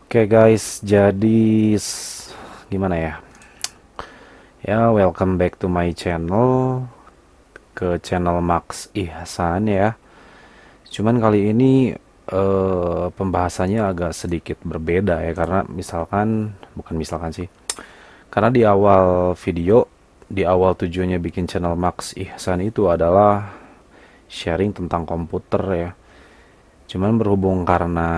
Oke guys, jadi gimana ya? Ya, welcome back to my channel, ke channel Max Ihsan ya. Cuman kali ini pembahasannya agak sedikit berbeda ya, karena bukan misalkan sih. Karena di awal video, di awal tujuannya bikin channel Max Ihsan itu adalah sharing tentang komputer ya. Cuman berhubung karena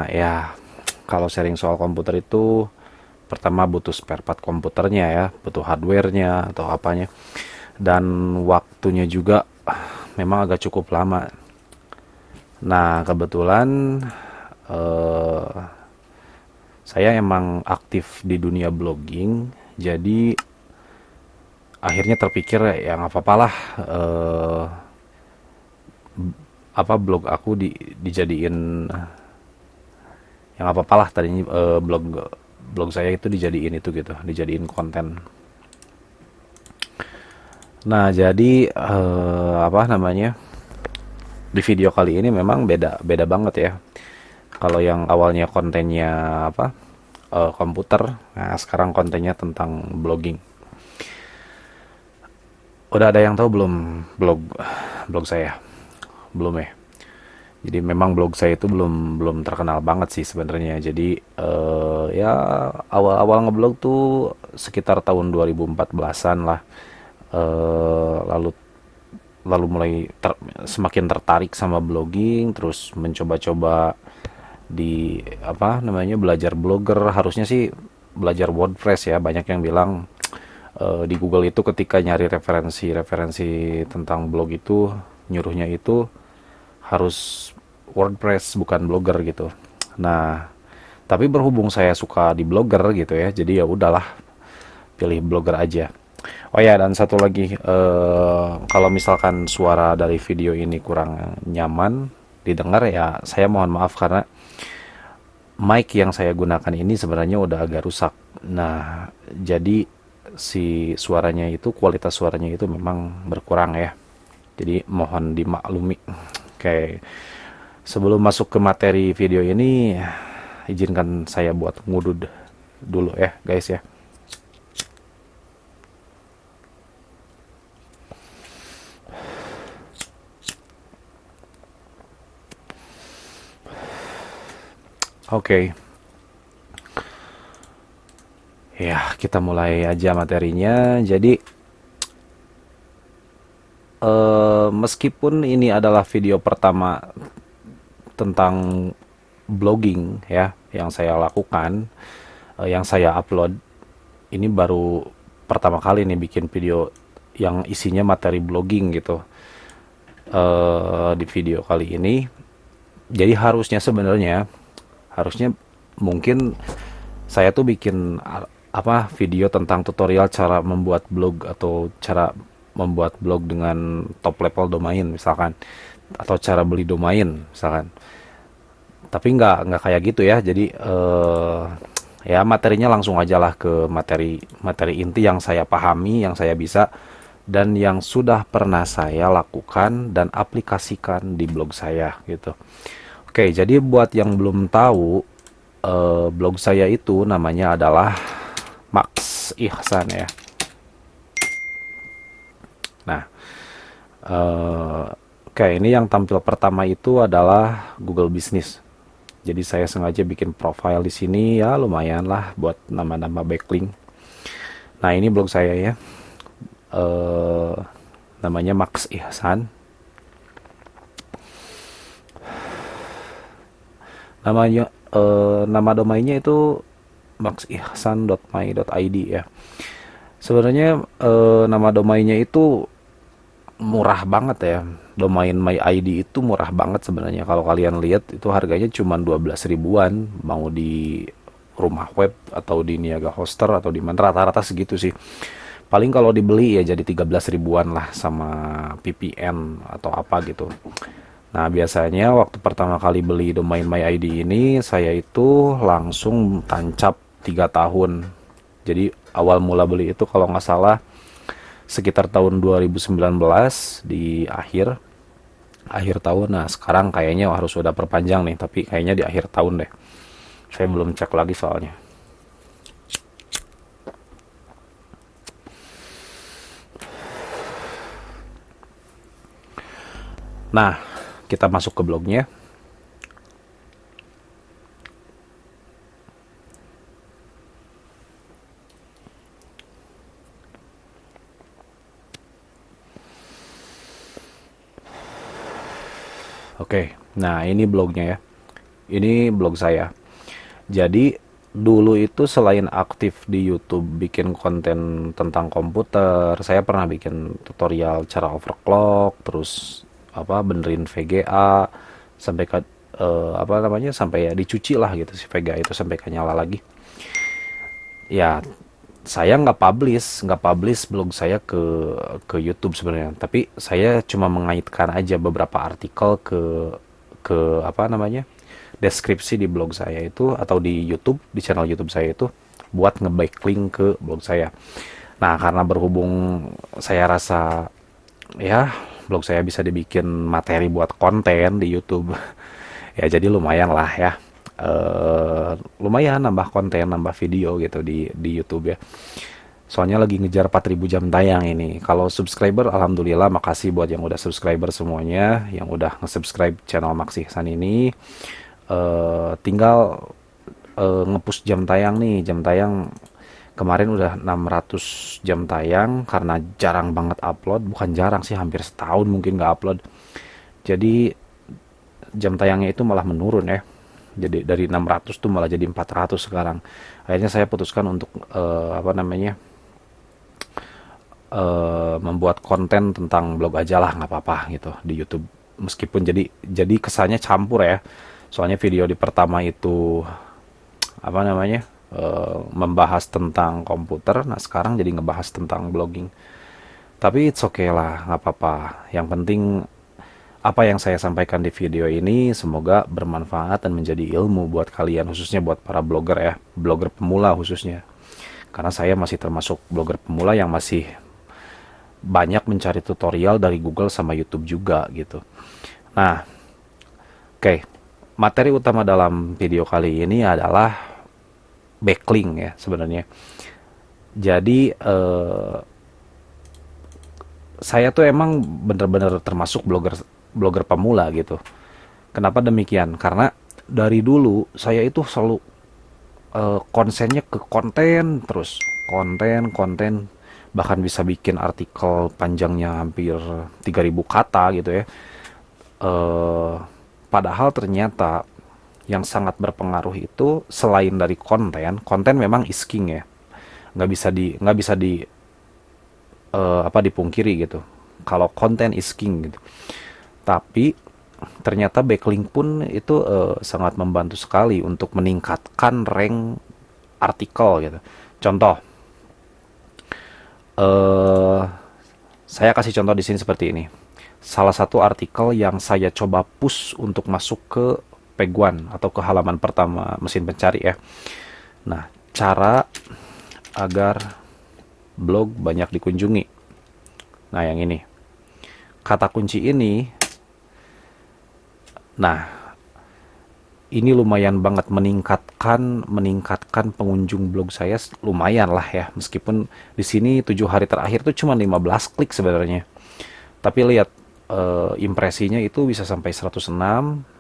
ya kalau sharing soal komputer itu pertama butuh spare part komputernya ya, butuh hardwarenya atau apanya, dan waktunya juga memang agak cukup lama. Nah kebetulan eh, saya emang aktif di dunia blogging, jadi akhirnya terpikir ya nggak apa-apa lah, apa blog aku dijadiin, ya nggak apa-apa lah tadinya, blog blog saya itu dijadiin itu gitu, dijadiin konten. Nah, jadi apa namanya? Di video kali ini memang beda beda banget ya. Kalau yang awalnya kontennya apa? Komputer. Nah, sekarang kontennya tentang blogging. Udah ada yang tahu belum blog blog saya? Belum ya. Jadi memang blog saya itu belum belum terkenal banget sih sebenarnya. Jadi ya awal-awal ngeblog tuh sekitar tahun 2014-an lah. Lalu lalu mulai semakin tertarik sama blogging, terus mencoba-coba di apa namanya belajar blogger. Harusnya sih belajar WordPress ya, banyak yang bilang di Google itu ketika nyari referensi-referensi tentang blog itu nyuruhnya itu harus WordPress bukan blogger gitu. Nah, tapi berhubung saya suka di blogger gitu ya, jadi ya udahlah pilih blogger aja. Oh ya, dan satu lagi, kalau misalkan suara dari video ini kurang nyaman didengar ya, saya mohon maaf karena mic yang saya gunakan ini sebenarnya udah agak rusak. Nah, jadi si suaranya itu, kualitas suaranya itu memang berkurang ya. Jadi mohon dimaklumi. Oke, sebelum masuk ke materi video ini, izinkan saya buat ngudud dulu ya, guys ya. Oke, ya kita mulai aja materinya. Jadi meskipun ini adalah video pertama tentang blogging ya yang saya lakukan, yang saya upload, ini baru pertama kali nih bikin video yang isinya materi blogging gitu di video kali ini. Jadi harusnya mungkin saya tuh bikin apa video tentang tutorial cara membuat blog atau cara membuat blog dengan top level domain misalkan, atau cara beli domain misalkan. Tapi nggak kayak gitu ya. Jadi ya materinya langsung aja lah ke materi materi inti yang saya pahami, yang saya bisa, dan yang sudah pernah saya lakukan dan aplikasikan di blog saya gitu. Oke, jadi buat yang belum tahu, blog saya itu namanya adalah Max Ihsan ya. Nah, oke, ini yang tampil pertama itu adalah Google Business. Jadi saya sengaja bikin profile di sini ya, lumayan lah buat nama-nama backlink. Nah, ini blog saya ya. eh Namanya Max Ihsan. Namanya nama domainnya itu maxihsan.my.id ya. Sebenarnya nama domainnya itu murah banget ya. Domain my ID itu murah banget sebenarnya. Kalau kalian lihat itu harganya cuma 12 ribuan, mau di rumah web atau di Niaga Hoster atau di mana, rata-rata segitu sih. Paling kalau dibeli ya jadi 13 ribuan lah sama VPN atau apa gitu. Nah, biasanya waktu pertama kali beli domain my ID ini, saya itu langsung tancap 3 tahun. Jadi awal mula beli itu kalau nggak salah sekitar tahun 2019 di akhir akhir tahun. Nah, sekarang kayaknya harus sudah perpanjang nih, tapi kayaknya di akhir tahun deh. Saya belum cek lagi soalnya. Nah, kita masuk ke blognya. Oke, nah ini blognya ya. Ini blog saya. Jadi dulu itu selain aktif di YouTube bikin konten tentang komputer, saya pernah bikin tutorial cara overclock, terus apa benerin VGA sampai ke apa namanya sampai ya dicuci lah gitu si VGA itu sampai ke nyala lagi. Ya saya nggak publish blog saya ke YouTube sebenarnya, tapi saya cuma mengaitkan aja beberapa artikel ke apa namanya deskripsi di blog saya itu atau di YouTube, di channel YouTube saya itu buat nge-backlink ke blog saya. Nah, karena berhubung saya rasa ya blog saya bisa dibikin materi buat konten di YouTube, ya jadi lumayan lah ya. Lumayan nambah konten, nambah video gitu di YouTube ya. Soalnya lagi ngejar 4.000 jam tayang ini. Kalau subscriber, alhamdulillah, makasih buat yang udah subscriber semuanya, yang udah nge-subscribe channel Max Ihsan ini. Tinggal nge-push jam tayang nih. Jam tayang kemarin udah 600 jam tayang karena jarang banget upload. Bukan jarang sih, hampir setahun mungkin nggak upload. Jadi jam tayangnya itu malah menurun ya. Jadi dari 600 tuh malah jadi 400 sekarang. Akhirnya saya putuskan untuk apa namanya membuat konten tentang blog aja lah, nggak apa-apa gitu di YouTube. Meskipun jadi kesannya campur ya. Soalnya video di pertama itu apa namanya membahas tentang komputer. Nah sekarang jadi ngebahas tentang blogging. Tapi it's okay lah, nggak apa-apa. Yang penting apa yang saya sampaikan di video ini semoga bermanfaat dan menjadi ilmu buat kalian, khususnya buat para blogger ya, blogger pemula khususnya. Karena saya masih termasuk blogger pemula yang masih banyak mencari tutorial dari Google sama YouTube juga gitu. Nah, oke. Materi utama dalam video kali ini adalah backlink ya sebenarnya. Jadi saya tuh emang bener-bener termasuk blogger blogger pemula gitu. Kenapa demikian? Karena dari dulu saya itu selalu konsennya ke konten terus, konten, bahkan bisa bikin artikel panjangnya hampir 3.000 kata gitu ya. eh Padahal ternyata yang sangat berpengaruh itu selain dari konten memang is king ya. Nggak bisa di apa dipungkiri gitu. Kalau konten is king gitu. Tapi ternyata backlink pun itu sangat membantu sekali untuk meningkatkan rank artikel gitu. Contoh, eh saya kasih contoh di sini seperti ini. Salah satu artikel yang saya coba push untuk masuk ke Peguan atau ke halaman pertama mesin pencari ya. Nah, cara agar blog banyak dikunjungi. Nah, yang ini. Kata kunci ini, nah ini lumayan banget meningkatkan pengunjung blog saya lumayan lah ya. Meskipun di sini 7 hari terakhir tuh cuma 15 klik sebenarnya. Tapi lihat impresinya itu bisa sampai 106,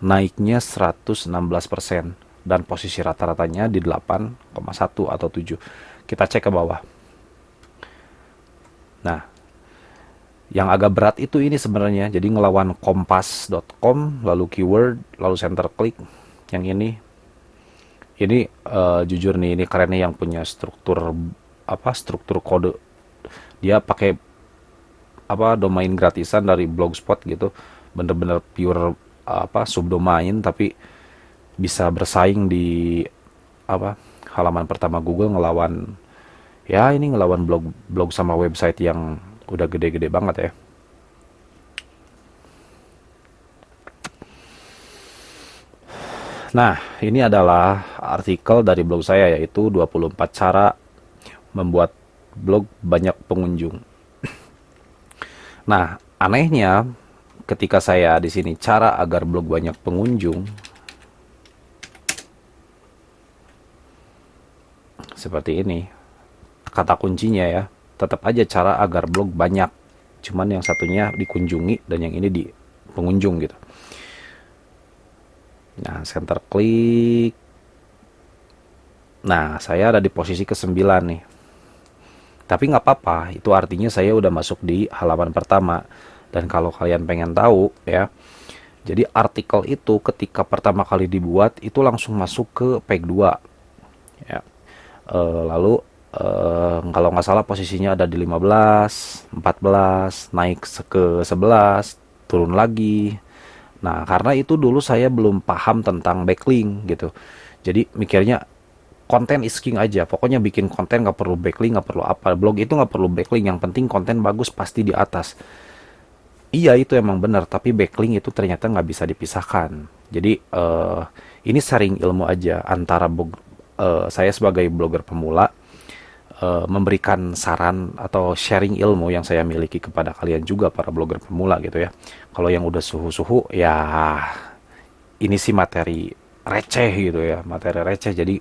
naiknya 116%, dan posisi rata-ratanya di 8,1 atau 7. Kita cek ke bawah. Nah, yang agak berat itu ini sebenarnya. Jadi ngelawan kompas.com, lalu keyword, lalu center click. Yang ini jujur nih, ini kerennya yang punya struktur kode. Dia pakai domain gratisan dari Blogspot gitu, bener-bener pure subdomain, tapi bisa bersaing di halaman pertama Google ngelawan blog sama website yang udah gede-gede banget ya. Nah, ini adalah artikel dari blog saya, yaitu 24 cara membuat blog banyak pengunjung. Nah, anehnya ketika saya di sini cara agar blog banyak pengunjung, seperti ini. Kata kuncinya ya, tetap aja cara agar blog banyak. Cuman yang satunya dikunjungi dan yang ini di pengunjung gitu. Nah, center klik. Nah, saya ada di posisi ke-9 nih. Tapi nggak apa-apa, itu artinya saya udah masuk di halaman pertama. Dan kalau kalian pengen tahu ya, jadi artikel itu ketika pertama kali dibuat itu langsung masuk ke page 2 ya. Lalu kalau nggak salah posisinya ada di 15, 14, naik ke 11, turun lagi. Nah, karena itu dulu saya belum paham tentang backlink gitu. Jadi mikirnya konten is king aja. Pokoknya bikin konten nggak perlu backlink, nggak perlu apa. Blog itu nggak perlu backlink. Yang penting konten bagus pasti di atas. Iya itu emang benar. Tapi backlink itu ternyata nggak bisa dipisahkan. Jadi ini sharing ilmu aja antara saya sebagai blogger pemula memberikan saran atau sharing ilmu yang saya miliki kepada kalian juga para blogger pemula gitu ya. Kalau yang udah suhu-suhu ya ini sih materi receh gitu ya, materi receh. Jadi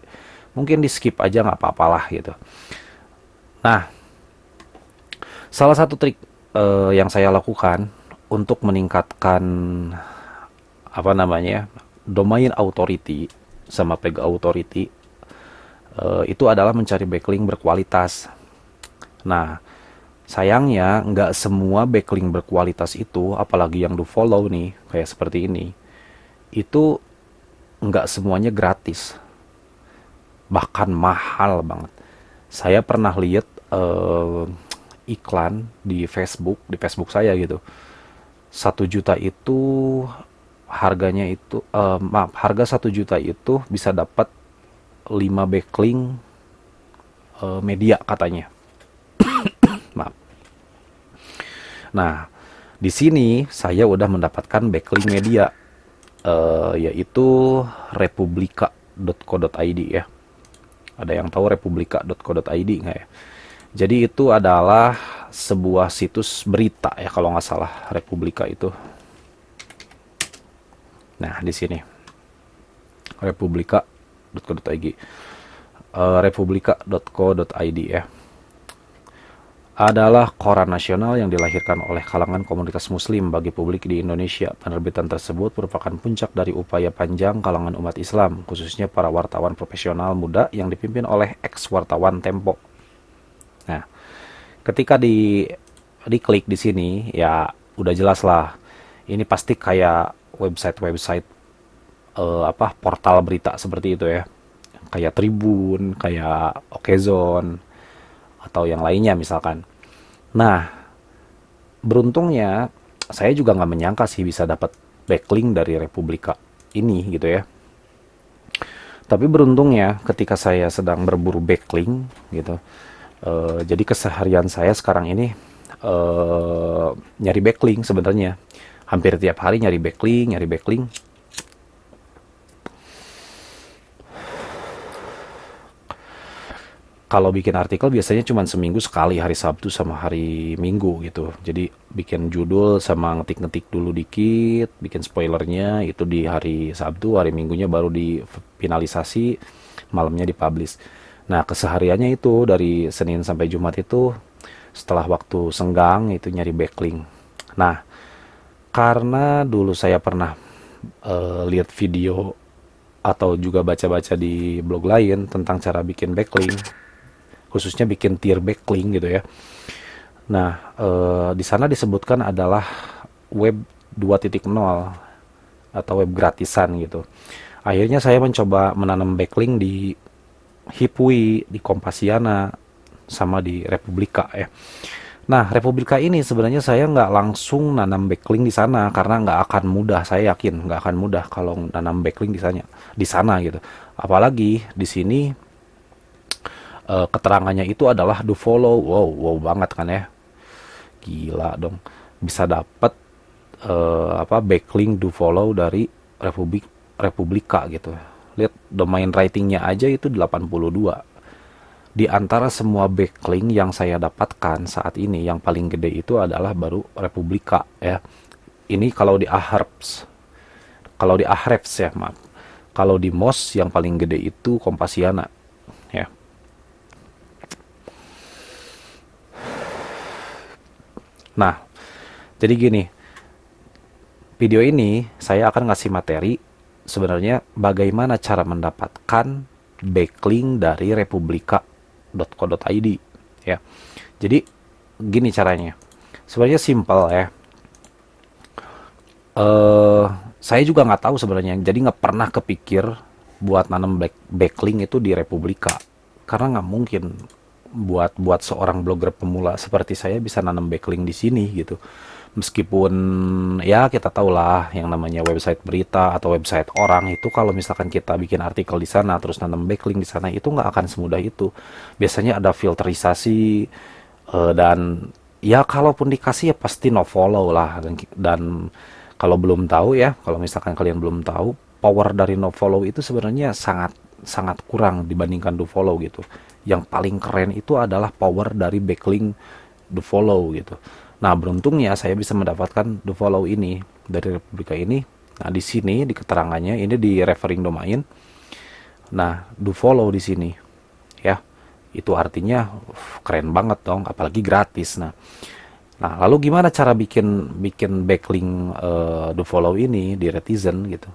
mungkin di skip aja nggak apa-apalah gitu. Nah, salah satu trik yang saya lakukan untuk meningkatkan apa namanya domain authority sama page authority itu adalah mencari backlink berkualitas. Nah, sayangnya nggak semua backlink berkualitas itu, apalagi yang do follow nih, kayak seperti ini, itu nggak semuanya gratis, bahkan mahal banget. Saya pernah lihat iklan di Facebook saya gitu. 1 juta itu harganya itu, maaf, harga 1 juta itu bisa dapat 5 backlink media katanya. Maaf. Nah, di sini saya udah mendapatkan backlink media, yaitu republika.co.id ya. Ada yang tahu republika.co.id nggak ya? Jadi itu adalah sebuah situs berita ya kalau nggak salah, Republika itu. Nah di sini republika.co.id, republika.co.id ya, adalah koran nasional yang dilahirkan oleh kalangan komunitas muslim bagi publik di Indonesia. Penerbitan tersebut merupakan puncak dari upaya panjang kalangan umat Islam, khususnya para wartawan profesional muda yang dipimpin oleh ex-wartawan Tempo. Nah, ketika diklik di sini, ya udah jelas lah. Ini pasti kayak website-website portal berita seperti itu ya. Kayak Tribun, kayak Okezone, atau yang lainnya misalkan. Nah, beruntungnya saya juga nggak menyangka sih bisa dapat backlink dari Republika ini gitu ya. Tapi beruntungnya ketika saya sedang berburu backlink gitu, jadi keseharian saya sekarang ini nyari backlink sebenarnya. Hampir tiap hari nyari backlink. Kalau bikin artikel biasanya cuma seminggu sekali, hari Sabtu sama hari Minggu gitu. Jadi bikin judul sama ngetik-ngetik dulu dikit, bikin spoilernya itu di hari Sabtu, hari Minggunya baru difinalisasi, malamnya dipublish. Nah, kesehariannya itu dari Senin sampai Jumat itu setelah waktu senggang itu nyari backlink. Nah, karena dulu saya pernah lihat video atau juga baca-baca di blog lain tentang cara bikin backlink, khususnya bikin tier backlink gitu ya. Nah, di sana disebutkan adalah web 2.0 atau web gratisan gitu. Akhirnya saya mencoba menanam backlink di Hipwi, di Kompasiana, sama di Republika ya. Nah, Republika ini sebenarnya saya nggak langsung nanam backlink di sana karena nggak akan mudah. Saya yakin nggak akan mudah kalau nanam backlink di sana gitu. Apalagi di sini keterangannya itu adalah do follow. Wow banget kan ya. Gila dong. Bisa dapat backlink do follow dari Republika gitu. Lihat domain ratingnya aja itu 82. Di antara semua backlink yang saya dapatkan saat ini, yang paling gede itu adalah baru Republika ya. Ini kalau di Ahrefs. Kalau di Ahrefs ya, maaf. Kalau di MOS yang paling gede itu Kompasiana ya. Nah, jadi gini, video ini saya akan ngasih materi sebenarnya bagaimana cara mendapatkan backlink dari republika.co.id ya. Jadi gini caranya. Sebenarnya simpel ya. eh saya juga nggak tahu sebenarnya. Jadi nggak pernah kepikir buat nanam backlink itu di Republika. Karena nggak mungkin buat buat seorang blogger pemula seperti saya bisa nanam backlink di sini gitu. Meskipun ya kita tahu lah yang namanya website berita atau website orang itu kalau misalkan kita bikin artikel di sana terus nanam backlink di sana itu nggak akan semudah itu. Biasanya ada filterisasi dan ya kalaupun dikasih ya pasti no follow lah dan kalau belum tahu ya, kalau misalkan kalian belum tahu, power dari no follow itu sebenarnya sangat sangat kurang dibandingkan do follow gitu. Yang paling keren itu adalah power dari backlink do follow gitu. Nah, beruntungnya saya bisa mendapatkan do follow ini dari Republika ini. Nah, di sini di keterangannya ini di referring domain. Nah, do follow di sini ya. Itu artinya keren banget dong, apalagi gratis. Nah, lalu gimana cara bikin bikin backlink do follow ini di Retizen gitu?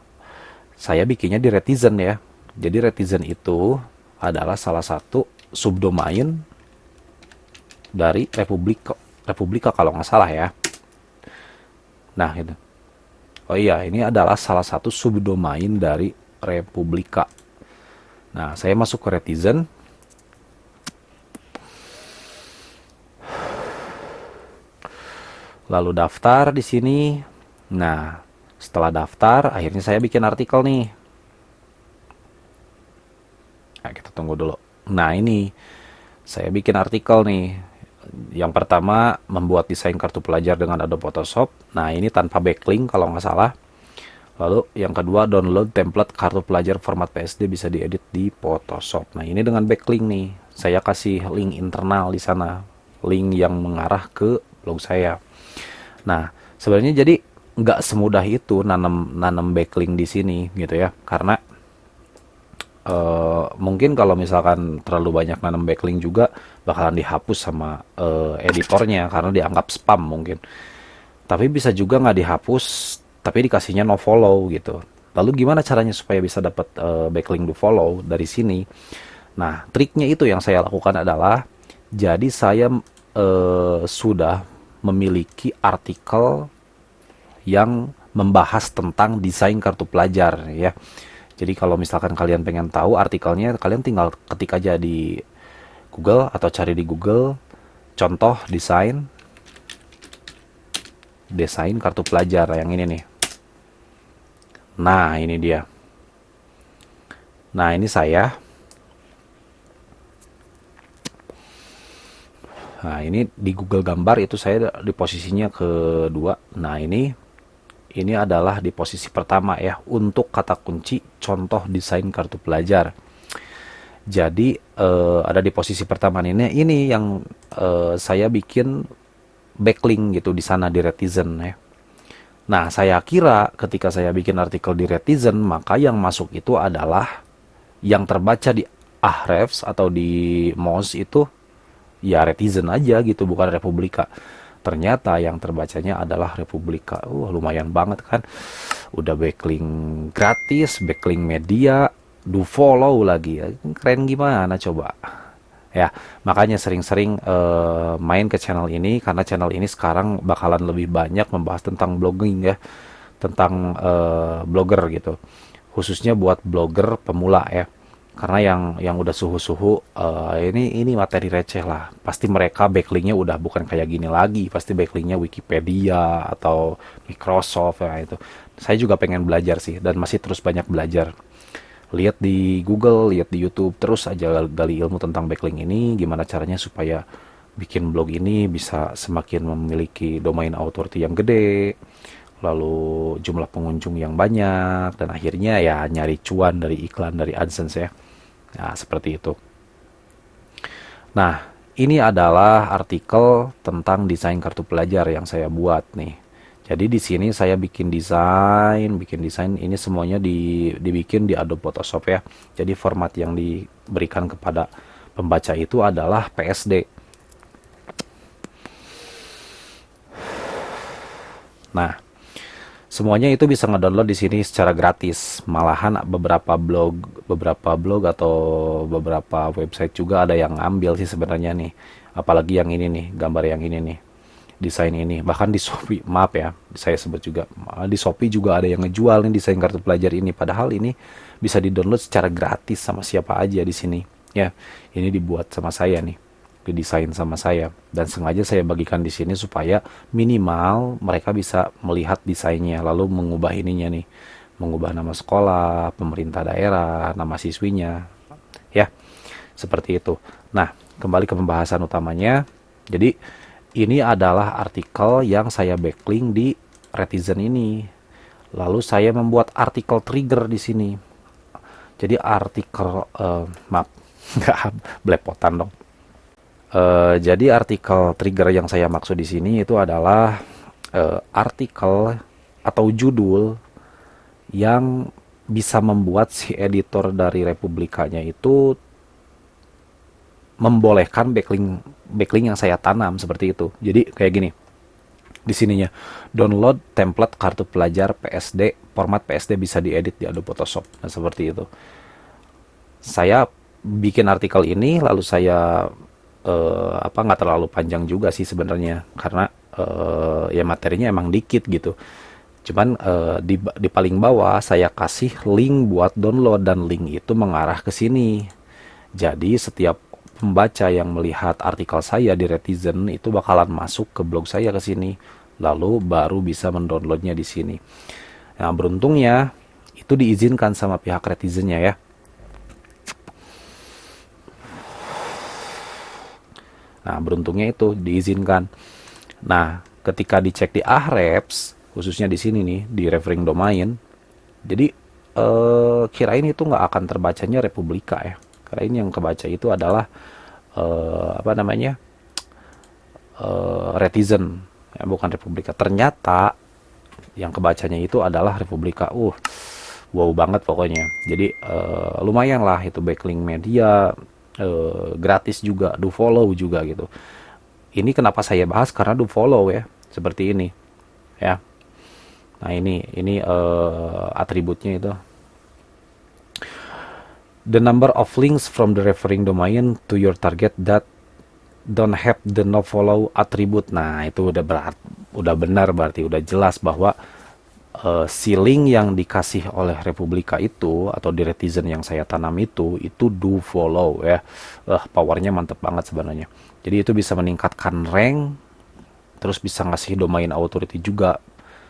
Saya bikinnya di Retizen ya. Jadi Retizen itu adalah salah satu subdomain dari Republika Republika kalau nggak salah ya. Nah, gitu. Oh iya, ini adalah salah satu subdomain dari Republika. Nah, saya masuk ke Retizen. Lalu daftar di sini. Nah, setelah daftar, akhirnya saya bikin artikel nih. Nah, kita tunggu dulu. Nah, ini saya bikin artikel nih. Yang pertama, membuat desain kartu pelajar dengan Adobe Photoshop. Nah, ini tanpa backlink kalau nggak salah. Lalu yang kedua, download template kartu pelajar format PSD bisa diedit di Photoshop. Nah, ini dengan backlink nih. Saya kasih link internal di sana. Link yang mengarah ke blog saya. Nah, sebenarnya jadi nggak semudah itu nanam nanam backlink di sini gitu ya, karena mungkin kalau misalkan terlalu banyak nanam backlink juga bakalan dihapus sama editornya karena dianggap spam mungkin. Tapi bisa juga nggak dihapus, tapi dikasihnya no follow gitu. Lalu gimana caranya supaya bisa dapat backlink do follow dari sini? Nah, triknya itu yang saya lakukan adalah, jadi saya sudah memiliki artikel yang membahas tentang desain kartu pelajar ya. Jadi kalau misalkan kalian pengen tahu artikelnya, kalian tinggal ketik aja di Google atau cari di Google contoh desain kartu pelajar yang ini nih. Nah, ini dia. Nah, ini saya. Nah, ini di Google gambar itu saya di posisinya kedua. Nah, ini adalah di posisi pertama ya untuk kata kunci contoh desain kartu pelajar. Jadi ada di posisi pertama ini yang saya bikin backlink gitu di sana di Retizen ya. Nah, saya kira ketika saya bikin artikel di Retizen, maka yang masuk itu adalah yang terbaca di Ahrefs atau di Moz itu ya Retizen aja gitu, bukan Republika. Ternyata yang terbacanya adalah Republika. Lumayan banget kan. Udah backlink gratis, backlink media, do follow lagi. Keren gimana coba? Ya, makanya sering-sering main ke channel ini karena channel ini sekarang bakalan lebih banyak membahas tentang blogging ya, tentang blogger gitu. Khususnya buat blogger pemula ya. Karena yang udah suhu-suhu ini materi receh lah. Pasti mereka backlinknya udah bukan kayak gini lagi. Pasti backlinknya Wikipedia atau Microsoft ya itu. Saya juga pengen belajar sih dan masih terus banyak belajar. Lihat di Google, lihat di YouTube, terus aja gali ilmu tentang backlink ini. Gimana caranya supaya bikin blog ini bisa semakin memiliki domain authority yang gede, lalu jumlah pengunjung yang banyak, dan akhirnya ya nyari cuan dari iklan dari AdSense ya. Nah, seperti itu. Nah, ini adalah artikel tentang desain kartu pelajar yang saya buat nih. Jadi di sini saya bikin desain ini semuanya dibikin di Adobe Photoshop ya. Jadi format yang diberikan kepada pembaca itu adalah PSD. Nah, semuanya itu bisa ngedownload di sini secara gratis. Malahan beberapa blog atau beberapa website juga ada yang ngambil sih sebenarnya nih. Apalagi yang ini nih, gambar yang ini nih, desain ini. Bahkan di Shopee, maaf ya, saya sebut juga, di Shopee juga ada yang ngejual nih desain kartu pelajar ini. Padahal ini bisa di-download secara gratis sama siapa aja di sini. Ya, ini dibuat sama saya nih, didesain sama saya, dan sengaja saya bagikan di sini supaya minimal mereka bisa melihat desainnya lalu mengubah ininya nih, mengubah nama sekolah, pemerintah daerah, nama siswinya, ya, seperti itu. Nah, kembali ke pembahasan utamanya. Jadi ini adalah artikel yang saya backlink di Retizen ini. Lalu saya membuat artikel trigger di sini. Jadi artikel maaf, nggak belepotan dong. Jadi artikel trigger yang saya maksud di sini itu adalah artikel atau judul yang bisa membuat si editor dari Republikanya itu membolehkan backlink backlink yang saya tanam seperti itu. Jadi kayak gini. Di sininya, download template kartu pelajar PSD, format PSD bisa diedit di Adobe Photoshop. Nah, seperti itu. Saya bikin artikel ini lalu saya nggak terlalu panjang juga sih sebenarnya, karena ya materinya emang dikit gitu. Cuman di paling bawah saya kasih link buat download, dan link itu mengarah ke sini. Jadi setiap pembaca yang melihat artikel saya di Retizen itu bakalan masuk ke blog saya ke sini, lalu baru bisa mendownloadnya di sini. Nah, beruntungnya itu diizinkan sama pihak Retizennya ya. Nah, beruntungnya itu diizinkan. Nah, ketika dicek di Ahrefs, khususnya di sini nih, di referring domain, jadi kirain itu nggak akan terbacanya Republika ya. Kirain yang kebaca itu adalah Retizen, ya, bukan Republika. Ternyata yang kebacanya itu adalah Republika. Wow banget pokoknya. Jadi lumayan lah itu backlink media, gratis juga, do follow juga gitu. Ini kenapa saya bahas, karena do follow ya, seperti ini ya. Nah, ini atributnya itu, the number of links from the referring domain to your target that don't have the no follow attribute. Nah, itu udah benar, berarti udah jelas bahwa si link yang dikasih oleh Republika itu atau di Retizen yang saya tanam itu do follow ya. Powernya mantep banget sebenarnya. Jadi itu bisa meningkatkan rank, terus bisa ngasih domain authority juga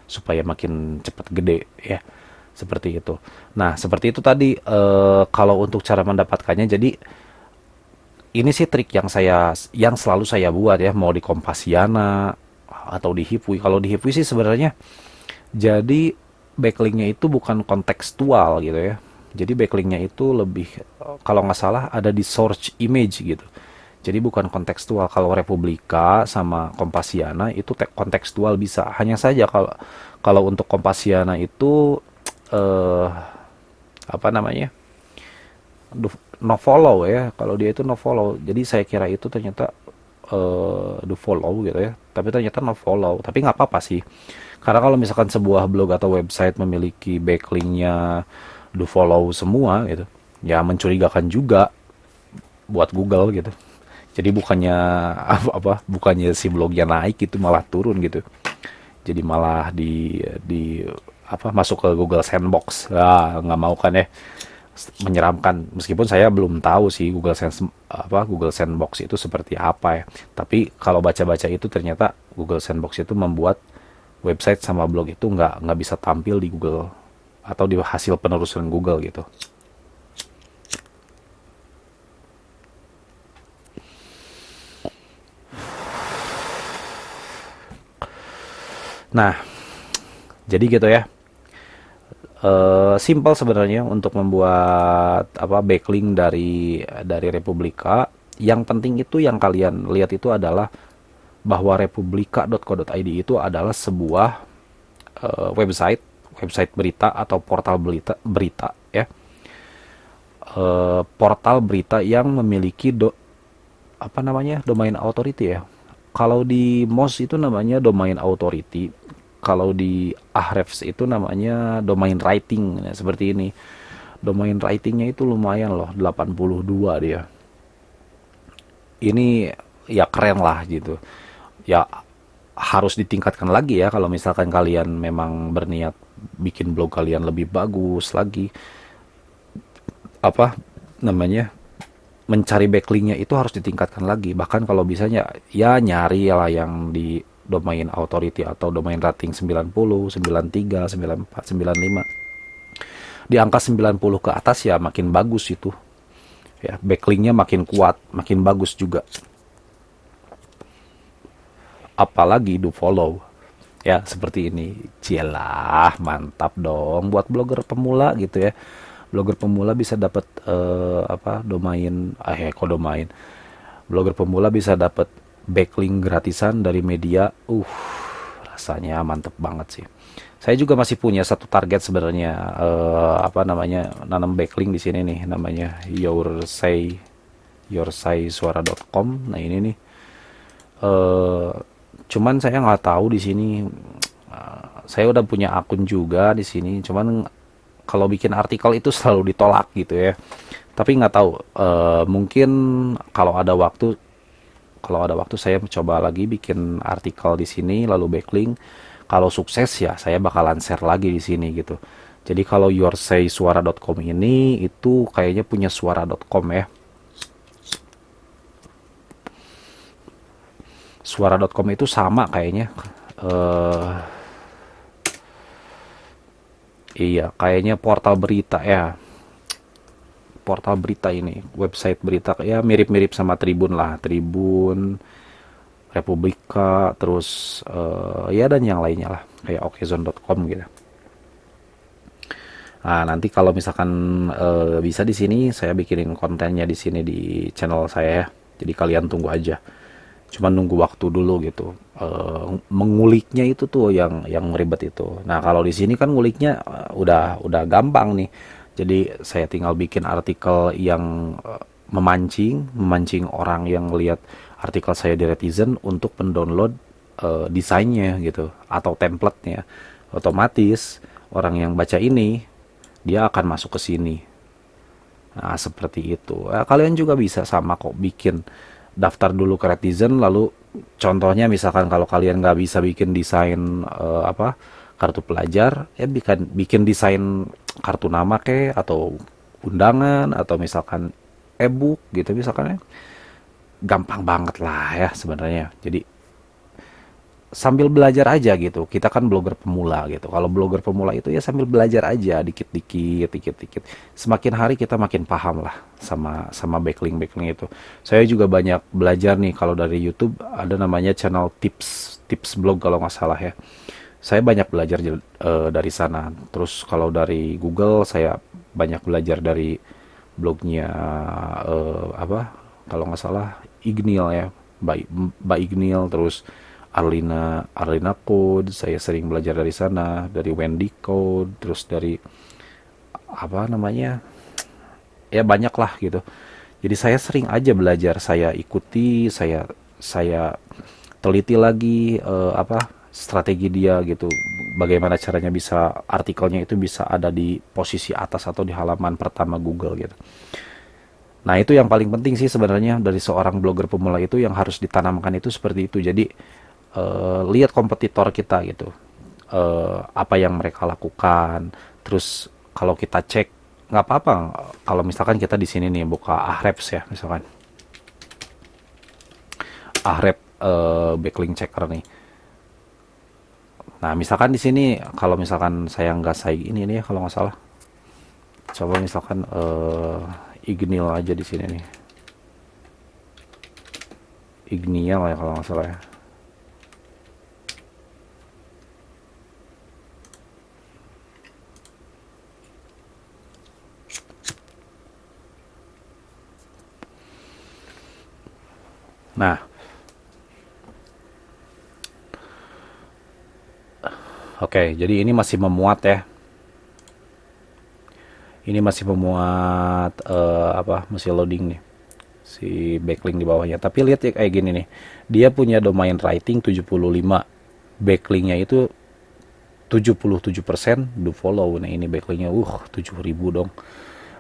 supaya makin cepat gede ya. Seperti itu. Nah, seperti itu tadi kalau untuk cara mendapatkannya. Jadi ini sih trik yang selalu saya buat ya, mau di Kompasiana atau di Hipwi. Kalau di Hipwi sih sebenarnya, jadi backlinknya itu bukan kontekstual gitu ya. Jadi backlinknya itu lebih, kalau nggak salah ada di search image gitu. Jadi bukan kontekstual. Kalau Republika sama Kompasiana itu kontekstual bisa. Hanya saja kalau untuk Kompasiana itu eh apa namanya, no follow ya. Kalau dia itu no follow. Jadi saya kira itu ternyata do follow gitu ya. Tapi ternyata no follow. Tapi nggak apa-apa sih. Karena kalau misalkan sebuah blog atau website memiliki backlinknya do follow semua gitu, ya mencurigakan juga buat Google gitu. Jadi bukannya bukannya si blognya naik itu malah turun gitu. Jadi malah di masuk ke Google Sandbox. Nggak mau kan ya, menyeramkan. Meskipun saya belum tahu sih Google Sandbox itu seperti apa ya. Tapi kalau baca-baca itu ternyata Google Sandbox itu membuat website sama blog itu nggak bisa tampil di Google atau di hasil penelusuran Google gitu. Nah, jadi gitu ya. Simple sebenarnya untuk membuat backlink dari Republika. Yang penting itu yang kalian lihat itu adalah bahwa republika.co.id itu adalah sebuah website berita atau portal berita ya. Portal berita yang memiliki domain authority ya. Kalau di MOS itu namanya domain authority. Kalau di Ahrefs itu namanya domain writing. Nah, seperti ini. Domain writingnya itu lumayan loh, 82 dia. Ini ya keren lah gitu. Ya harus ditingkatkan lagi ya kalau misalkan kalian memang berniat bikin blog kalian lebih bagus lagi. Apa namanya? Mencari backlinknya itu harus ditingkatkan lagi. Bahkan kalau bisanya ya nyari lah yang di domain authority atau domain rating 90, 93, 94, 95. Di angka 90 ke atas ya makin bagus itu. Ya, backlinknya makin kuat, makin bagus juga. Apalagi do follow. Ya, seperti ini. Cielah, mantap dong buat blogger pemula gitu ya. Blogger pemula bisa dapat apa domain kok domain. Blogger pemula bisa dapat backlink gratisan dari media. Rasanya mantep banget sih. Saya juga masih punya satu target sebenarnya, apa namanya, nanam backlink di sini nih, namanya yoursaisuara.com. Nah ini nih, eh cuman saya nggak tahu di sini. Saya udah punya akun juga di sini, cuman kalau bikin artikel itu selalu ditolak gitu ya. Tapi nggak tahu, mungkin kalau ada waktu, saya coba lagi bikin artikel di sini lalu backlink. Kalau sukses ya saya bakalan share lagi di sini gitu. Jadi kalau yoursaisuara.com ini itu kayaknya punya suara.com ya. Suara.com itu sama kayaknya. eh iya, kayaknya portal berita ya. Portal berita ini, website berita ya mirip-mirip sama Tribun lah, Tribun, Republika, terus ya dan yang lainnya lah, kayak okezone.com gitu. Nah, nanti kalau misalkan bisa di sini saya bikinin kontennya di sini di channel saya ya. Jadi kalian tunggu aja. Cuma nunggu waktu dulu gitu. Menguliknya itu tuh yang ribet itu. Nah, kalau di sini kan nguliknya udah gampang nih. Jadi saya tinggal bikin artikel yang memancing orang yang lihat artikel saya di Retizen untuk mendownload desainnya gitu atau templatenya. Otomatis orang yang baca ini dia akan masuk ke sini. Nah, seperti itu. Kalian juga bisa sama kok bikin daftar dulu ke Retizen, lalu contohnya misalkan kalau kalian nggak bisa bikin desain apa kartu pelajar, ya bikin desain kartu nama ke atau undangan atau misalkan e-book gitu misalkan ya. Gampang banget lah ya sebenarnya. Jadi sambil belajar aja gitu. Kita kan blogger pemula gitu. Kalau blogger pemula itu ya sambil belajar aja dikit-dikit, dikit-dikit. Semakin hari kita makin paham lah sama backlink itu. Saya juga banyak belajar nih kalau dari YouTube ada namanya channel tips blog kalau nggak salah ya. Saya banyak belajar dari sana. Terus kalau dari Google saya banyak belajar dari blognya apa? Kalau nggak salah Ignil ya, Mbak Ignil, terus Arlina Code, saya sering belajar dari sana, dari Wendy Code, terus dari apa namanya, ya banyak lah gitu. Jadi saya sering aja belajar, saya ikuti, saya teliti lagi apa strategi dia gitu, bagaimana caranya bisa artikelnya itu bisa ada di posisi atas atau di halaman pertama Google gitu. Nah itu yang paling penting sih sebenarnya dari seorang blogger pemula itu, yang harus ditanamkan itu seperti itu. Jadi lihat kompetitor kita gitu, apa yang mereka lakukan. Terus kalau kita cek, nggak apa-apa kalau misalkan kita di sini nih buka Ahrefs ya misalkan, Ahref backlink checker nih. Nah misalkan di sini kalau misalkan saya nggak ini nih kalau nggak salah, coba misalkan Ignil aja di sini nih, Ignil ya kalau nggak salah ya. Nah, oke, jadi ini masih memuat ya. Ini masih memuat apa? Masih loading nih. Si backlink di bawahnya. Tapi lihat ya kayak gini nih. Dia punya domain writing 75. Backlinknya itu 77% do follow. Nah ini backlinknya 7.000 dong.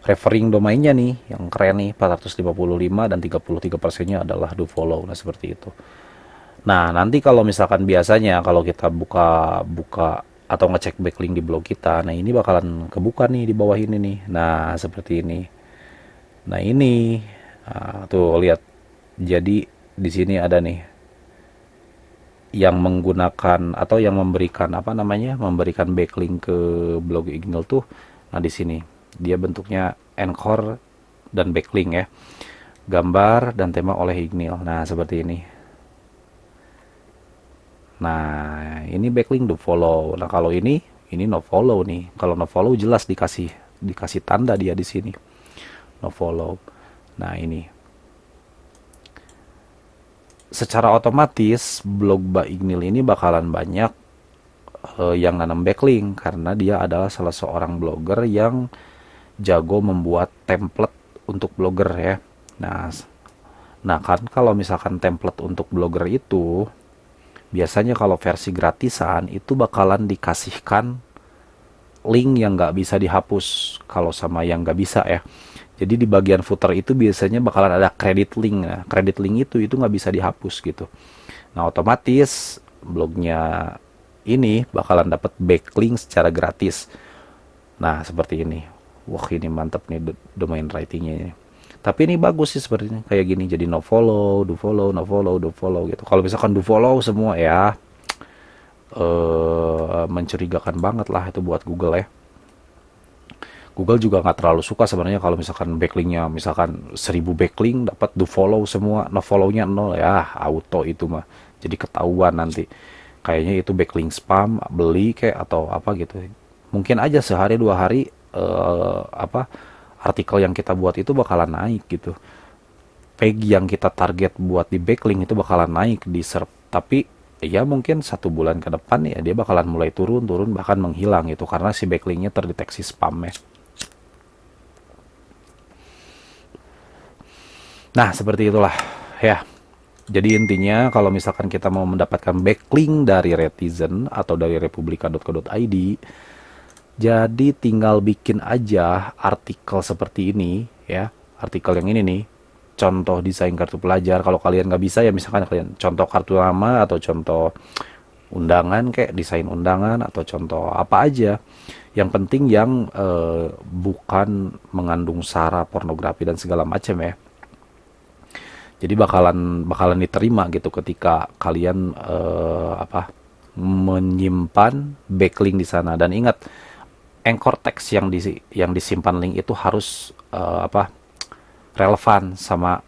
Referring domainnya nih yang keren nih 455 dan 33%-nya adalah do follow. Nah seperti itu. Nah nanti kalau misalkan biasanya kalau kita buka atau ngecek backlink di blog kita, nah ini bakalan kebuka nih di bawah ini nih. Nah seperti ini. Nah ini, tuh lihat. Jadi di sini ada nih yang menggunakan atau yang memberikan apa namanya, memberikan backlink ke blog Ignil tuh. Nah di sini dia bentuknya anchor dan backlink ya, gambar dan tema oleh Ignil. Nah seperti ini. Nah ini backlink do follow. Nah kalau ini no follow nih. Kalau no follow jelas dikasih tanda dia di sini no follow. Nah ini secara otomatis blog Mbak Ignil ini bakalan banyak yang nanam backlink karena dia adalah salah seorang blogger yang jago membuat template untuk blogger ya. Nah, nah kan kalau misalkan template untuk blogger itu biasanya kalau versi gratisan itu bakalan dikasihkan link yang nggak bisa dihapus kalau sama yang nggak bisa ya. Jadi di bagian footer itu biasanya bakalan ada credit link. Nah, credit link itu nggak bisa dihapus gitu. Nah, otomatis blognya ini bakalan dapat backlink secara gratis. Nah, seperti ini. Wah, ini mantap nih domain writingnya ini. Tapi ini bagus sih sepertinya kayak gini. Jadi no follow, do follow, no follow, do follow gitu. Kalau misalkan do follow semua ya, mencurigakan banget lah itu buat Google ya. Google juga nggak terlalu suka sebenarnya kalau misalkan backlinknya misalkan 1000 backlink dapat do follow semua, no follownya 0 ya, auto itu mah. Jadi ketahuan nanti. Kayaknya itu backlink spam, beli kayak atau apa gitu. Mungkin aja sehari 2 hari apa artikel yang kita buat itu bakalan naik gitu. Page yang kita target buat di backlink itu bakalan naik di SERP. Tapi ya mungkin 1 bulan ke depan ya dia bakalan mulai turun bahkan menghilang gitu karena si backlinknya terdeteksi spam ya. Nah, seperti itulah ya. Jadi intinya kalau misalkan kita mau mendapatkan backlink dari Retizen atau dari republika.co.id, jadi tinggal bikin aja artikel seperti ini ya. Artikel yang ini nih, contoh desain kartu pelajar. Kalau kalian nggak bisa ya misalkan kalian contoh kartu nama atau contoh undangan kayak desain undangan atau contoh apa aja. Yang penting yang bukan mengandung sara pornografi dan segala macam ya. Jadi bakalan diterima gitu ketika kalian menyimpan backlink di sana. Dan ingat anchor text yang disimpan link itu harus relevan sama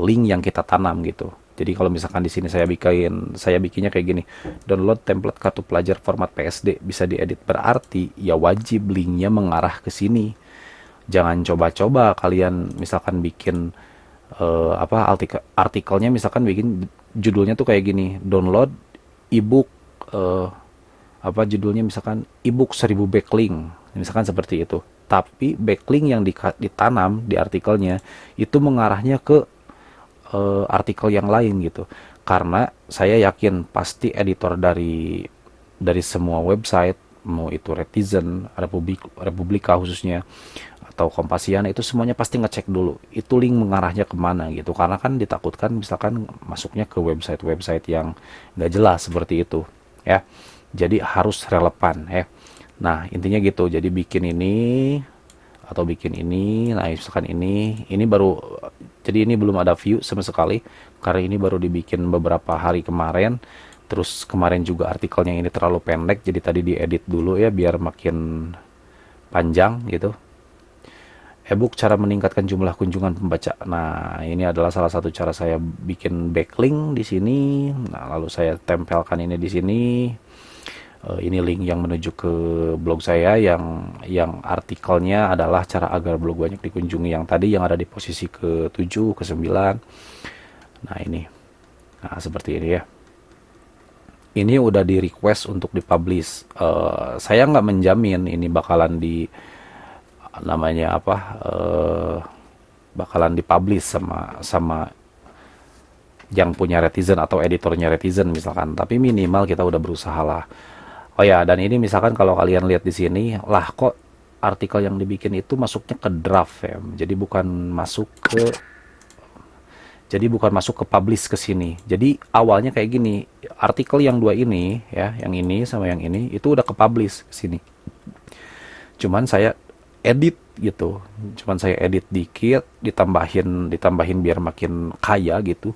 link yang kita tanam gitu. Jadi kalau misalkan di sini saya bikinnya kayak gini, download template kartu pelajar format PSD bisa diedit, berarti ya wajib linknya mengarah ke sini. Jangan coba-coba kalian misalkan bikin artikelnya misalkan bikin judulnya tuh kayak gini, download ebook judulnya misalkan ebook 1000 backlink misalkan seperti itu, tapi backlink yang ditanam di artikelnya itu mengarahnya ke artikel yang lain gitu. Karena saya yakin pasti editor dari semua website, mau itu Retizen, Republika khususnya atau Kompasiana, itu semuanya pasti ngecek dulu itu link mengarahnya kemana gitu, karena kan ditakutkan misalkan masuknya ke website yang nggak jelas seperti itu ya. Jadi harus relevan ya. Nah intinya gitu. Jadi bikin ini atau bikin ini, nah misalkan ini baru, jadi ini belum ada view sama sekali karena ini baru dibikin beberapa hari kemarin. Terus kemarin juga artikelnya ini terlalu pendek, jadi tadi diedit dulu ya biar makin panjang gitu. Ebook cara meningkatkan jumlah kunjungan pembaca. Nah, ini adalah salah satu cara saya bikin backlink di sini. Nah, lalu saya tempelkan ini di sini. Ini link yang menuju ke blog saya yang artikelnya adalah cara agar blog banyak dikunjungi, yang tadi yang ada di posisi ke-7, ke-9. Nah, ini. Nah, seperti ini ya. Ini udah di request untuk dipublish. Saya nggak menjamin ini bakalan bakalan dipublish sama yang punya Retizen atau editornya Retizen misalkan, tapi minimal kita udah berusaha lah. Oh ya, dan ini misalkan kalau kalian lihat di sini, lah kok artikel yang dibikin itu masuknya ke draft ya. Jadi bukan masuk ke publish ke sini. Jadi awalnya kayak gini, artikel yang dua ini ya, yang ini sama yang ini itu udah ke publish ke sini. Cuman saya edit gitu. Cuman saya edit dikit, ditambahin biar makin kaya gitu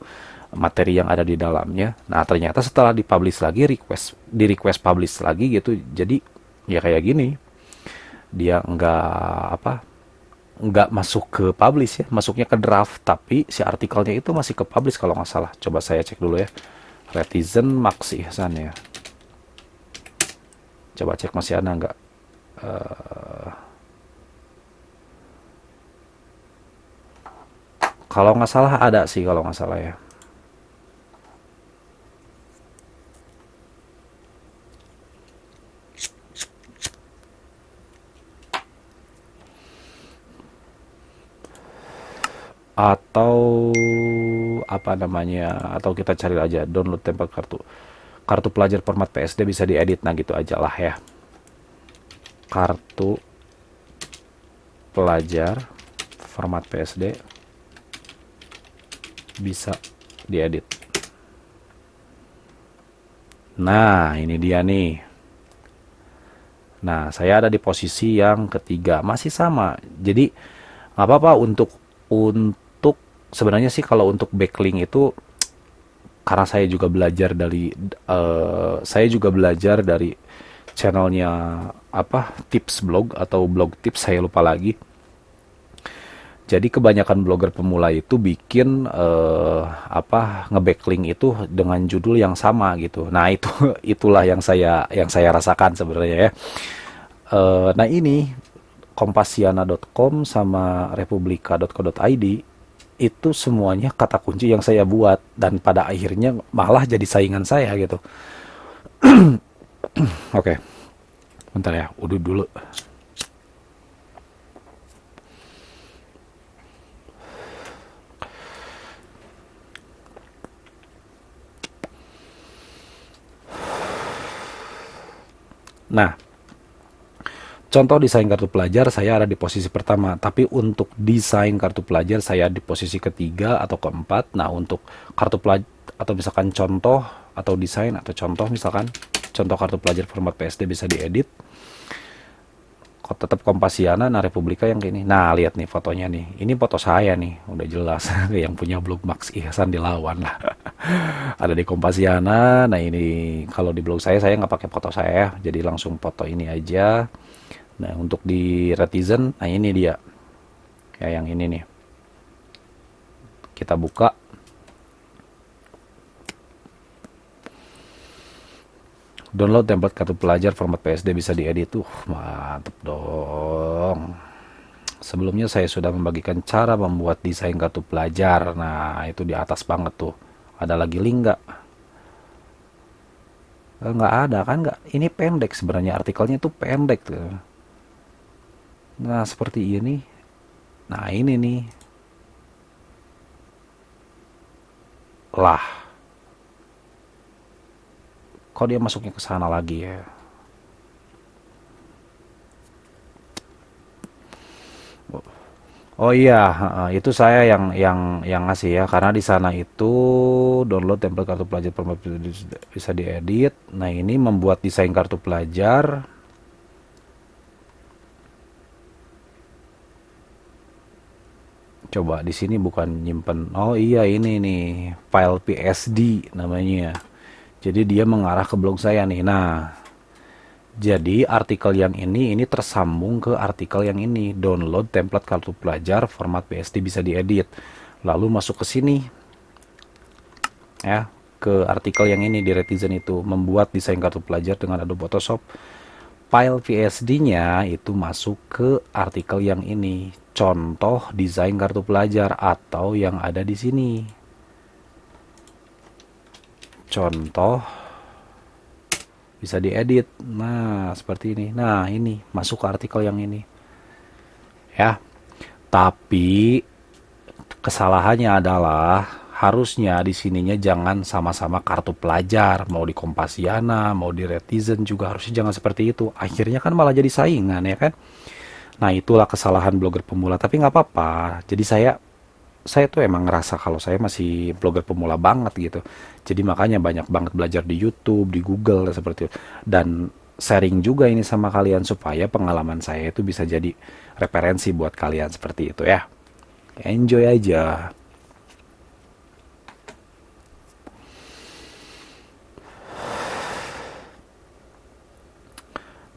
materi yang ada di dalamnya. Nah, ternyata setelah dipublish lagi, di request publish lagi gitu. Jadi ya kayak gini, dia nggak masuk ke publish ya, masuknya ke draft, tapi si artikelnya itu masih ke publish kalau nggak salah. Coba saya cek dulu ya. Retizen Max Ihsan ya. Coba cek masih ada nggak. Kalau nggak salah ada sih kalau nggak salah ya. Atau apa namanya, atau kita cari aja download template kartu pelajar format PSD bisa diedit. Nah gitu aja lah ya, kartu pelajar format PSD bisa diedit. Nah ini dia nih. Nah saya ada di posisi yang ketiga, masih sama. Jadi nggak apa-apa untuk sebenarnya sih kalau untuk backlink itu, karena saya juga belajar dari channelnya tips blog atau blog tips, saya lupa lagi. Jadi kebanyakan blogger pemula itu bikin ngebacklink itu dengan judul yang sama gitu. Nah itu itulah yang saya rasakan sebenarnya ya. Nah ini kompasiana.com sama republika.co.id itu semuanya kata kunci yang saya buat, dan pada akhirnya malah jadi saingan saya gitu. Oke, bentar ya, udah dulu. Nah, contoh desain kartu pelajar saya ada di posisi pertama, tapi untuk desain kartu pelajar saya di posisi ketiga atau keempat. Nah, untuk kartu pelajar atau misalkan contoh atau desain atau contoh, misalkan contoh kartu pelajar format PSD bisa diedit, kok tetap Kompasiana. Nah Republika yang ini. Nah lihat nih fotonya nih, ini foto saya nih, udah jelas yang punya blog Max Ihsan dilawan lah. Ada di Kompasiana. Nah ini kalau di blog saya nggak pakai foto saya, jadi langsung foto ini aja. Nah untuk di Retizen, nah ini dia ya, yang ini nih, kita buka. Download template kartu pelajar format PSD bisa diedit. Tuh mantep dong. Sebelumnya saya sudah membagikan cara membuat desain kartu pelajar. Nah itu di atas banget tuh. Ada lagi link nggak? Nggak ada kan? Nggak. Ini pendek sebenarnya, artikelnya tuh pendek tuh. Nah seperti ini. Nah ini nih. Lah, kok dia masuknya ke sana lagi ya? Oh iya, itu saya yang ngasih ya, karena di sana itu download template kartu pelajar bisa diedit. Nah ini membuat desain kartu pelajar. Coba di sini bukan nyimpen. Oh iya ini nih, file PSD namanya. Jadi dia mengarah ke blog saya nih. Nah, jadi artikel yang ini tersambung ke artikel yang ini. Download template kartu pelajar format PSD bisa diedit. Lalu masuk ke sini ya, ke artikel yang ini di Retizen itu, membuat desain kartu pelajar dengan Adobe Photoshop. File PSD-nya itu masuk ke artikel yang ini, contoh desain kartu pelajar, atau yang ada di sini. Contoh bisa diedit. Nah, seperti ini. Nah, ini masuk ke artikel yang ini. Ya. Tapi kesalahannya adalah harusnya di sininya jangan sama-sama kartu pelajar, mau di Kompasiana, mau di Retizen juga harusnya jangan seperti itu. Akhirnya kan malah jadi saingan ya kan. Nah itulah kesalahan blogger pemula, tapi nggak apa-apa. Jadi saya tuh emang ngerasa kalau saya masih blogger pemula banget gitu. Jadi makanya banyak banget belajar di YouTube, di Google seperti itu. Dan sharing juga ini sama kalian supaya pengalaman saya itu bisa jadi referensi buat kalian seperti itu ya. Enjoy aja.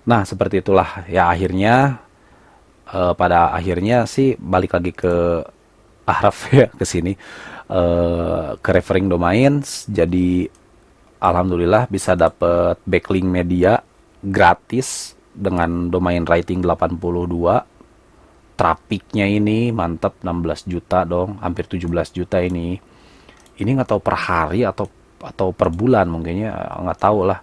Nah, seperti itulah ya akhirnya pada akhirnya sih balik lagi ke Ahraf ya ke sini ke referring domains. Jadi alhamdulillah bisa dapet backlink media gratis dengan domain rating 82. Trafficnya ini mantap 16 juta dong, hampir 17 juta ini. Ini nggak tahu per hari atau per bulan mungkinnya nggak tahu lah.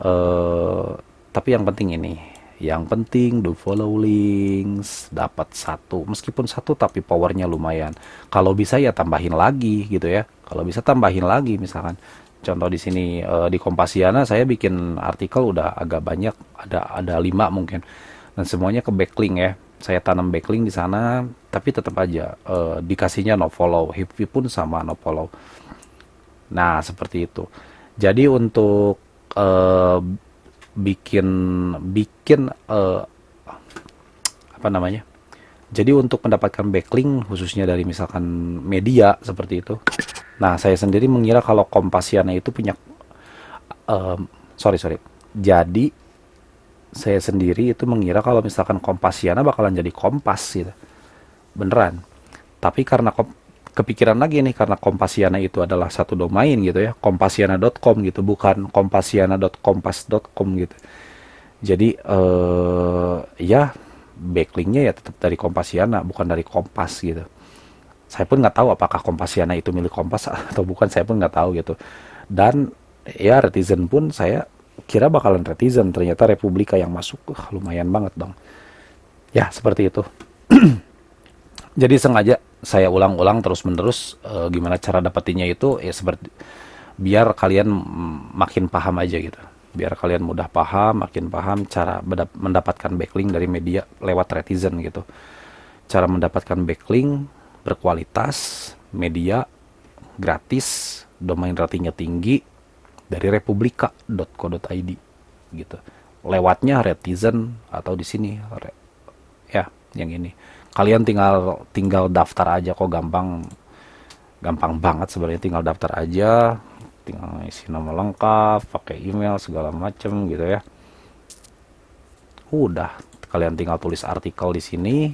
eh tapi yang penting ini, yang penting do follow links, dapat satu, meskipun satu tapi powernya lumayan. Kalau bisa ya tambahin lagi gitu ya. Kalau bisa tambahin lagi misalkan. Contoh di sini di Kompasiana saya bikin artikel udah agak banyak, ada 5 mungkin. Dan semuanya ke backlink ya. Saya tanam backlink di sana, tapi tetap aja dikasihnya no follow. Hipvi pun sama no follow. Nah, seperti itu. Jadi untuk eh, bikin bikin apa namanya? Jadi untuk mendapatkan backlink khususnya dari misalkan media seperti itu. Nah, saya sendiri mengira kalau Kompasiana itu punya eh, sorry sorry. Jadi saya sendiri itu mengira kalau misalkan Kompasiana bakalan jadi Kompas gitu. Beneran. Tapi karena kepikiran lagi nih karena Kompasiana itu adalah satu domain gitu ya, kompasiana.com gitu, bukan kompasiana.kompas.com gitu. Jadi ya backlinknya ya tetap dari Kompasiana, bukan dari Kompas gitu. Saya pun nggak tahu apakah Kompasiana itu milik Kompas atau bukan, saya pun nggak tahu gitu. Dan ya Retizen pun saya kira bakalan Retizen, ternyata Republika yang masuk. Lumayan banget dong. Ya seperti itu. Jadi sengaja saya ulang-ulang terus-menerus gimana cara dapetinnya itu ya seperti biar kalian makin paham aja gitu. Biar kalian mudah paham, makin paham cara mendapatkan backlink dari media lewat Retizen gitu. Cara mendapatkan backlink berkualitas, media gratis, domain ratingnya tinggi dari republika.co.id gitu. Lewatnya Retizen atau di sini ya yang ini. Kalian tinggal daftar aja kok, gampang banget sebenarnya, tinggal daftar aja, tinggal isi nama lengkap, pakai email segala macem gitu ya. Udah, kalian tinggal tulis artikel di sini,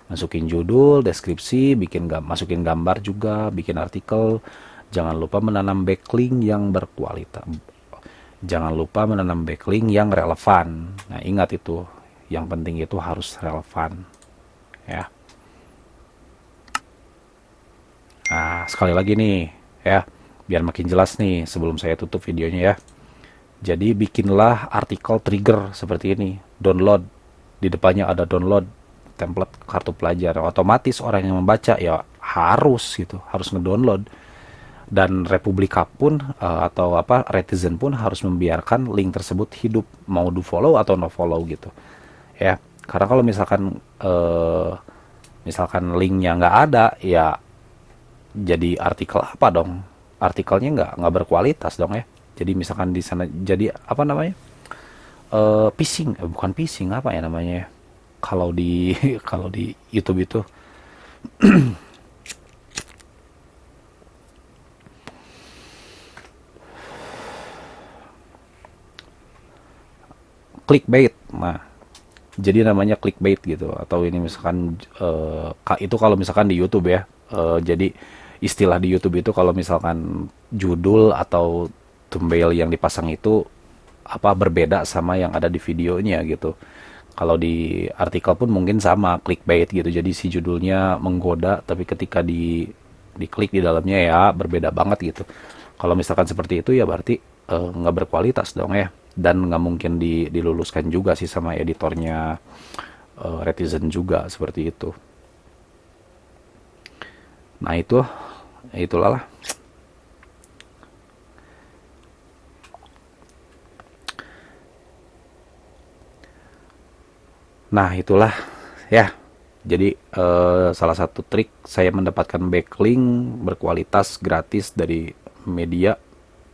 masukin judul, deskripsi, masukin gambar juga, bikin artikel. Jangan lupa menanam backlink yang berkualitas. Jangan lupa menanam backlink yang relevan. Nah, ingat itu, yang penting itu harus relevan ya. Nah, sekali lagi nih ya, biar makin jelas nih sebelum saya tutup videonya ya. Jadi bikinlah artikel trigger seperti ini. Download. Di depannya ada download template kartu pelajar. Otomatis orang yang membaca ya harus gitu, harus ngedownload. Dan Republika pun atau apa Retizen pun harus membiarkan link tersebut hidup, mau do follow atau no follow gitu. Ya, karena kalau misalkan linknya nggak ada ya jadi artikel apa dong, artikelnya nggak berkualitas dong ya. Jadi misalkan di sana jadi apa namanya phishing, bukan phishing, apa ya namanya ya kalau di kalau di YouTube itu clickbait. Nah, jadi namanya clickbait gitu, atau ini misalkan itu kalau misalkan di YouTube ya. Jadi istilah di YouTube itu kalau misalkan judul atau thumbnail yang dipasang itu apa berbeda sama yang ada di videonya gitu. Kalau di artikel pun mungkin sama, clickbait gitu. Jadi si judulnya menggoda tapi ketika diklik di dalamnya ya berbeda banget gitu. Kalau misalkan seperti itu ya berarti nggak berkualitas dong ya, dan nggak mungkin diluluskan juga sih sama editornya Retizen juga seperti itu. Nah itu itulah lah. Nah, itulah ya. Jadi salah satu trik saya mendapatkan backlink berkualitas gratis dari media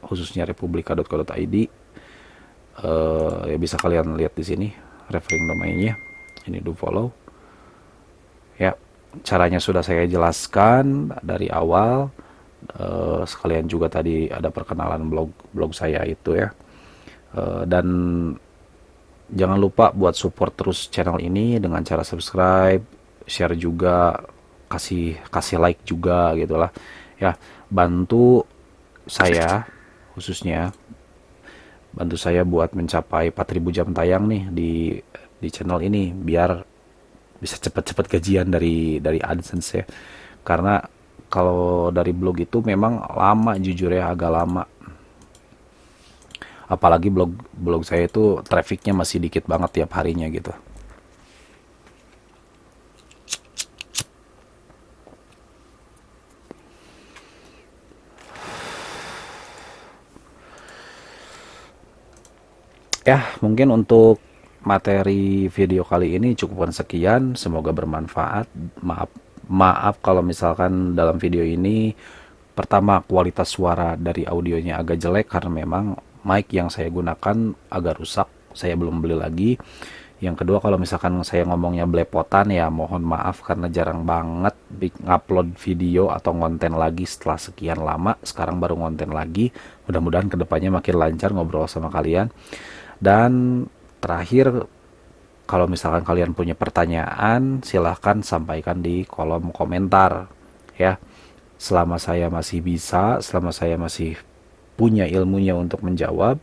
khususnya republika.co.id. Ya bisa kalian lihat di sini referring domainnya. Ini do follow. Ya, caranya sudah saya jelaskan dari awal. Sekalian juga tadi ada perkenalan blog saya itu ya. Dan jangan lupa buat support terus channel ini dengan cara subscribe, share juga, kasih kasih like juga gitulah. Ya, bantu saya khususnya bantu saya buat mencapai 4.000 jam tayang nih di channel ini biar bisa cepet-cepet gajian dari AdSense ya. Karena kalau dari blog itu memang lama, jujur ya, agak lama. Apalagi blog blog saya itu trafficnya masih dikit banget tiap harinya gitu. Ya, mungkin untuk materi video kali ini cukup sekian, semoga bermanfaat. Maaf kalau misalkan dalam video ini pertama kualitas suara dari audionya agak jelek karena memang mic yang saya gunakan agak rusak, saya belum beli lagi. Yang kedua, kalau misalkan saya ngomongnya belepotan ya mohon maaf karena jarang banget ngupload video atau konten lagi setelah sekian lama. Sekarang baru konten lagi. Mudah-mudahan kedepannya makin lancar ngobrol sama kalian. Dan terakhir, kalau misalkan kalian punya pertanyaan, silahkan sampaikan di kolom komentar ya. Selama saya masih bisa, selama saya masih punya ilmunya untuk menjawab,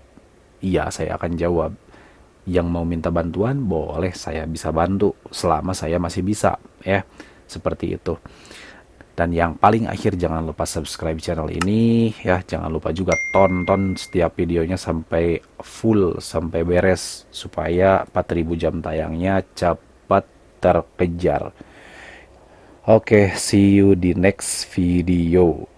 iya saya akan jawab. Yang mau minta bantuan, boleh saya bisa bantu selama saya masih bisa ya. Seperti itu. Dan yang paling akhir, jangan lupa subscribe channel ini ya. Jangan lupa juga tonton setiap videonya sampai full, sampai beres supaya 4.000 jam tayangnya cepat terkejar. Oke, see you di next video.